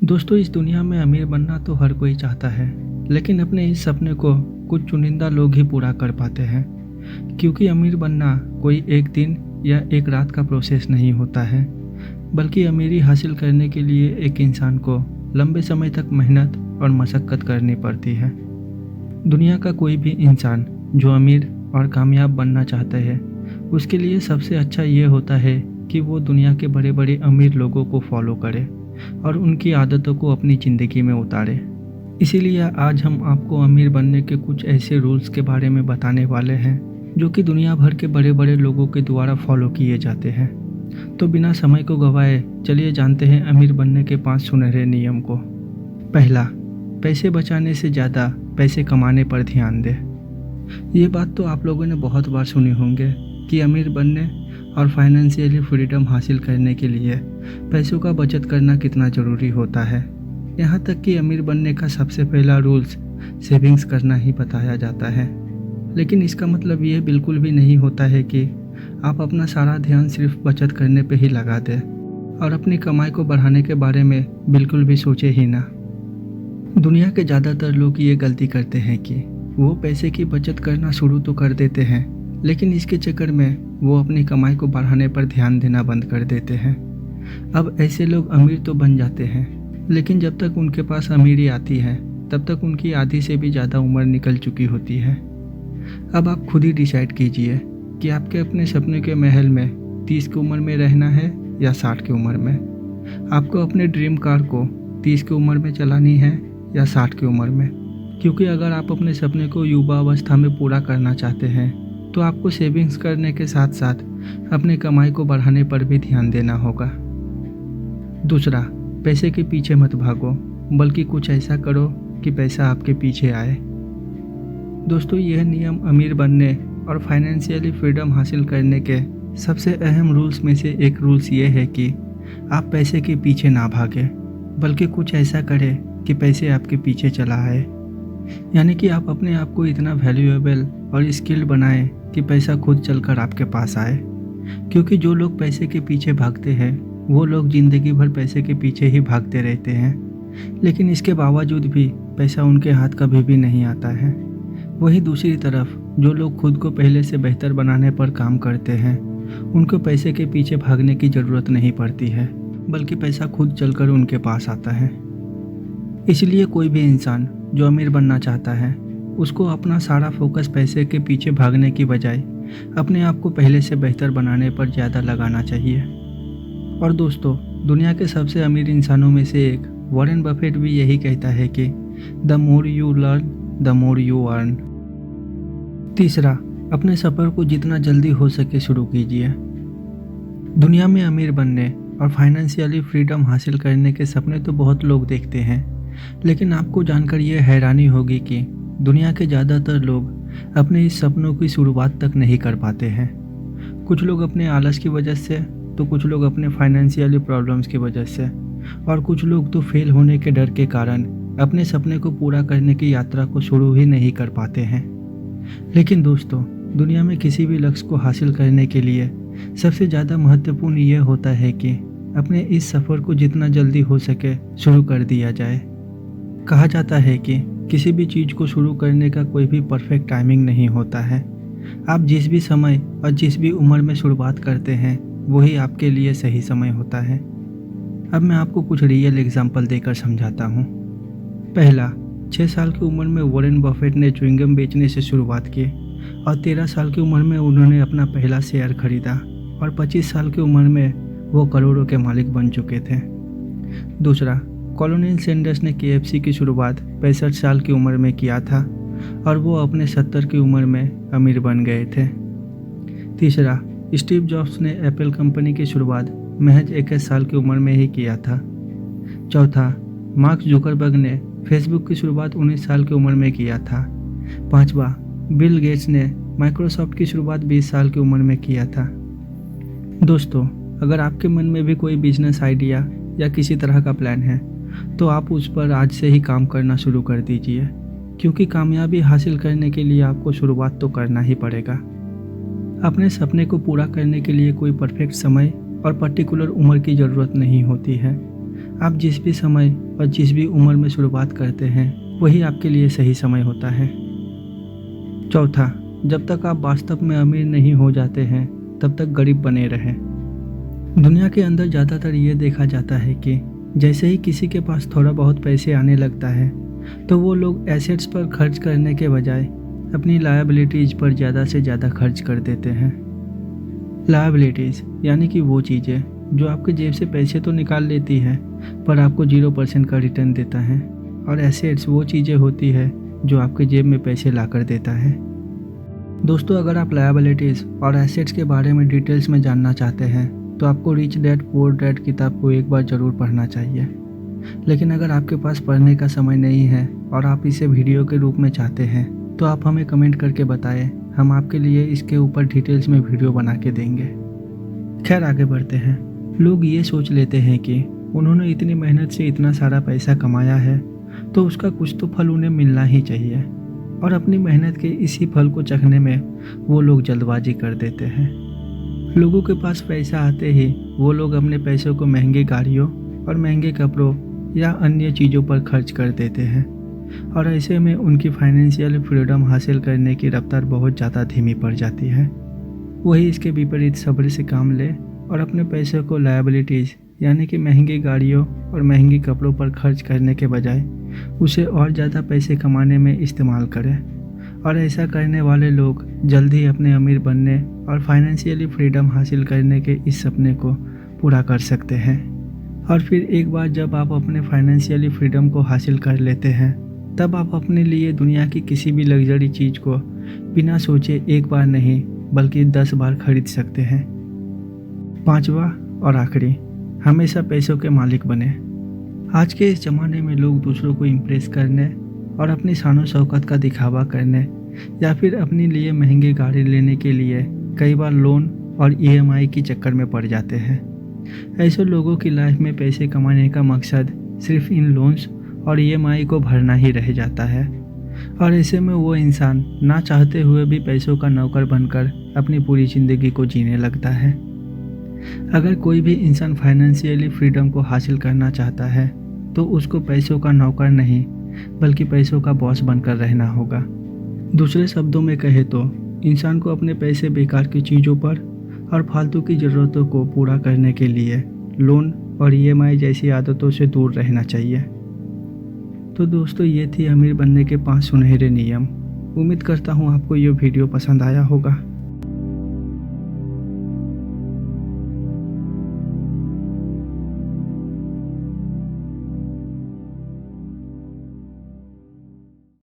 दोस्तों, इस दुनिया में अमीर बनना तो हर कोई चाहता है, लेकिन अपने इस सपने को कुछ चुनिंदा लोग ही पूरा कर पाते हैं। क्योंकि अमीर बनना कोई एक दिन या एक रात का प्रोसेस नहीं होता है, बल्कि अमीरी हासिल करने के लिए एक इंसान को लंबे समय तक मेहनत और मशक्क़त करनी पड़ती है। दुनिया का कोई भी इंसान जो अमीर और कामयाब बनना चाहता है, उसके लिए सबसे अच्छा ये होता है कि वो दुनिया के बड़े बड़े अमीर लोगों को फॉलो करे और उनकी आदतों को अपनी ज़िंदगी में उतारे। इसीलिए आज हम आपको अमीर बनने के कुछ ऐसे रूल्स के बारे में बताने वाले हैं जो कि दुनिया भर के बड़े बड़े लोगों के द्वारा फॉलो किए जाते हैं। तो बिना समय को गंवाए चलिए जानते हैं अमीर बनने के 5 सुनहरे नियम को। पहला, पैसे बचाने से ज़्यादा पैसे कमाने पर ध्यान दें। ये बात तो आप लोगों ने बहुत बार सुनी होंगे कि अमीर बनने और फाइनेंशियली फ्रीडम हासिल करने के लिए पैसों का बचत करना कितना ज़रूरी होता है। यहाँ तक कि अमीर बनने का सबसे पहला रूल्स सेविंग्स करना ही बताया जाता है। लेकिन इसका मतलब ये बिल्कुल भी नहीं होता है कि आप अपना सारा ध्यान सिर्फ बचत करने पे ही लगा दें और अपनी कमाई को बढ़ाने के बारे में बिल्कुल भी सोचे ही ना। दुनिया के ज़्यादातर लोग ये गलती करते हैं कि वो पैसे की बचत करना शुरू तो कर देते हैं, लेकिन इसके चक्कर में वो अपनी कमाई को बढ़ाने पर ध्यान देना बंद कर देते हैं। अब ऐसे लोग अमीर तो बन जाते हैं, लेकिन जब तक उनके पास अमीरी आती है तब तक उनकी आधी से भी ज़्यादा उम्र निकल चुकी होती है। अब आप खुद ही डिसाइड कीजिए कि आपके अपने सपने के महल में 30 की उम्र में रहना है या 60 की उम्र में। आपको अपने ड्रीम कार को 30 की उम्र में चलानी है या 60 की उम्र में। क्योंकि अगर आप अपने सपने को युवा अवस्था में पूरा करना चाहते हैं तो आपको सेविंग्स करने के साथ साथ अपने कमाई को बढ़ाने पर भी ध्यान देना होगा। दूसरा, पैसे के पीछे मत भागो, बल्कि कुछ ऐसा करो कि पैसा आपके पीछे आए। दोस्तों, यह नियम अमीर बनने और फाइनेंशियली फ्रीडम हासिल करने के सबसे अहम रूल्स में से एक रूल्स ये है कि आप पैसे के पीछे ना भागें, बल्कि कुछ ऐसा करें कि पैसे आपके पीछे चला आए। यानी कि आप अपने आप को इतना वैल्यूएबल और स्किल्ड बनाएं कि पैसा खुद चलकर आपके पास आए। क्योंकि जो लोग पैसे के पीछे भागते हैं वो लोग ज़िंदगी भर पैसे के पीछे ही भागते रहते हैं, लेकिन इसके बावजूद भी पैसा उनके हाथ कभी भी नहीं आता है। वहीं दूसरी तरफ जो लोग खुद को पहले से बेहतर बनाने पर काम करते हैं, उनको पैसे के पीछे भागने की ज़रूरत नहीं पड़ती है, बल्कि पैसा खुद चलकर उनके पास आता है। इसलिए कोई भी इंसान जो अमीर बनना चाहता है उसको अपना सारा फोकस पैसे के पीछे भागने की बजाय अपने आप को पहले से बेहतर बनाने पर ज़्यादा लगाना चाहिए। और दोस्तों, दुनिया के सबसे अमीर इंसानों में से एक वॉरेन बफेट भी यही कहता है कि the more you learn the more you earn. तीसरा, अपने सफ़र को जितना जल्दी हो सके शुरू कीजिए। दुनिया में अमीर बनने और फाइनेंशियली फ्रीडम हासिल करने के सपने तो बहुत लोग देखते हैं, लेकिन आपको जानकर ये हैरानी होगी कि दुनिया के ज़्यादातर लोग अपने इस सपनों की शुरुआत तक नहीं कर पाते हैं। कुछ लोग अपने आलस की वजह से, तो कुछ लोग अपने फाइनेंशियली प्रॉब्लम्स की वजह से, और कुछ लोग तो फेल होने के डर के कारण अपने सपने को पूरा करने की यात्रा को शुरू ही नहीं कर पाते हैं। लेकिन दोस्तों, दुनिया में किसी भी लक्ष्य को हासिल करने के लिए सबसे ज़्यादा महत्वपूर्ण ये होता है कि अपने इस सफ़र को जितना जल्दी हो सके शुरू कर दिया जाए। कहा जाता है कि किसी भी चीज़ को शुरू करने का कोई भी परफेक्ट टाइमिंग नहीं होता है। आप जिस भी समय और जिस भी उम्र में शुरुआत करते हैं वही आपके लिए सही समय होता है। अब मैं आपको कुछ रियल एग्जांपल देकर समझाता हूँ। पहला, 6 साल की उम्र में वॉरेन बफेट ने च्युइंगम बेचने से शुरुआत की और 13 साल की उम्र में उन्होंने अपना पहला शेयर खरीदा और 25 साल की उम्र में वो करोड़ों के मालिक बन चुके थे। दूसरा, कॉलोनियल सैंडर्स ने KFC की शुरुआत 65 साल की उम्र में किया था और वो अपने 70 की उम्र में अमीर बन गए थे। तीसरा, स्टीव जॉब्स ने एप्पल कंपनी की शुरुआत महज 21 साल की उम्र में ही किया था। चौथा, मार्क जुकरबर्ग ने फेसबुक की शुरुआत 19 साल की उम्र में किया था। पांचवा, बिल गेट्स ने माइक्रोसॉफ्ट की शुरुआत 20 साल की उम्र में किया था। दोस्तों, अगर आपके मन में भी कोई बिजनेस आइडिया या किसी तरह का प्लान है तो आप उस पर आज से ही काम करना शुरू कर दीजिए, क्योंकि कामयाबी हासिल करने के लिए आपको शुरुआत तो करना ही पड़ेगा। अपने सपने को पूरा करने के लिए कोई परफेक्ट समय और पर्टिकुलर उम्र की ज़रूरत नहीं होती है। आप जिस भी समय और जिस भी उम्र में शुरुआत करते हैं वही आपके लिए सही समय होता है। चौथा, जब तक आप वास्तव में अमीर नहीं हो जाते हैं तब तक गरीब बने रहें। दुनिया के अंदर ज़्यादातर ये देखा जाता है कि जैसे ही किसी के पास थोड़ा बहुत पैसे आने लगता है तो वो लोग एसेट्स पर खर्च करने के बजाय अपनी लायबिलिटीज़ पर ज़्यादा से ज़्यादा खर्च कर देते हैं। लायबिलिटीज़ यानी कि वो चीज़ें जो आपके जेब से पैसे तो निकाल लेती है पर आपको 0% का रिटर्न देता है, और एसेट्स वो चीज़ें होती है जो आपके जेब में पैसे ला कर देता है। दोस्तों, अगर आप लायबिलिटीज़ और एसेट्स के बारे में डिटेल्स में जानना चाहते हैं तो आपको रिच डैड पुअर डैड किताब को एक बार ज़रूर पढ़ना चाहिए। लेकिन अगर आपके पास पढ़ने का समय नहीं है और आप इसे वीडियो के रूप में चाहते हैं तो आप हमें कमेंट करके बताएं, हम आपके लिए इसके ऊपर डिटेल्स में वीडियो बना के देंगे। खैर, आगे बढ़ते हैं। लोग ये सोच लेते हैं कि उन्होंने इतनी मेहनत से इतना सारा पैसा कमाया है तो उसका कुछ तो फल उन्हें मिलना ही चाहिए, और अपनी मेहनत के इसी फल को चखने में वो लोग जल्दबाजी कर देते हैं। लोगों के पास पैसा आते ही वो लोग अपने पैसों को महंगी गाड़ियों और महंगे कपड़ों या अन्य चीज़ों पर खर्च कर देते हैं, और ऐसे में उनकी फाइनेंशियल फ्रीडम हासिल करने की रफ्तार बहुत ज़्यादा धीमी पड़ जाती है। वही इसके विपरीत सब्र से काम ले और अपने पैसों को लायबिलिटीज़ यानी कि महंगी गाड़ियों और महंगी कपड़ों पर खर्च करने के बजाय उसे और ज़्यादा पैसे कमाने में इस्तेमाल करें, और ऐसा करने वाले लोग जल्द ही अपने अमीर बनने और फाइनेंशियली फ्रीडम हासिल करने के इस सपने को पूरा कर सकते हैं। और फिर एक बार जब आप अपने फाइनेंशियली फ्रीडम को हासिल कर लेते हैं तब आप अपने लिए दुनिया की किसी भी लग्जरी चीज़ को बिना सोचे एक बार नहीं बल्कि 10 बार खरीद सकते हैं। पांचवा और आखिरी, हमेशा पैसों के मालिक बने। आज के इस ज़माने में लोग दूसरों को इम्प्रेस करने और अपनी शान शौकत का दिखावा करने या फिर अपने लिए महंगी गाड़ी लेने के लिए कई बार लोन और EMI के चक्कर में पड़ जाते हैं। ऐसे लोगों की लाइफ में पैसे कमाने का मकसद सिर्फ इन लोन्स और EMI को भरना ही रह जाता है, और ऐसे में वो इंसान ना चाहते हुए भी पैसों का नौकर बनकर अपनी पूरी ज़िंदगी को जीने लगता है। अगर कोई भी इंसान फाइनेंशियली फ्रीडम को हासिल करना चाहता है तो उसको पैसों का नौकर नहीं बल्कि पैसों का बॉस बनकर रहना होगा। दूसरे शब्दों में कहे तो इंसान को अपने पैसे बेकार की चीज़ों पर और फालतू की ज़रूरतों को पूरा करने के लिए लोन और EMI जैसी आदतों से दूर रहना चाहिए। तो दोस्तों, ये थी अमीर बनने के 5 सुनहरे नियम। उम्मीद करता हूँ आपको ये वीडियो पसंद आया होगा।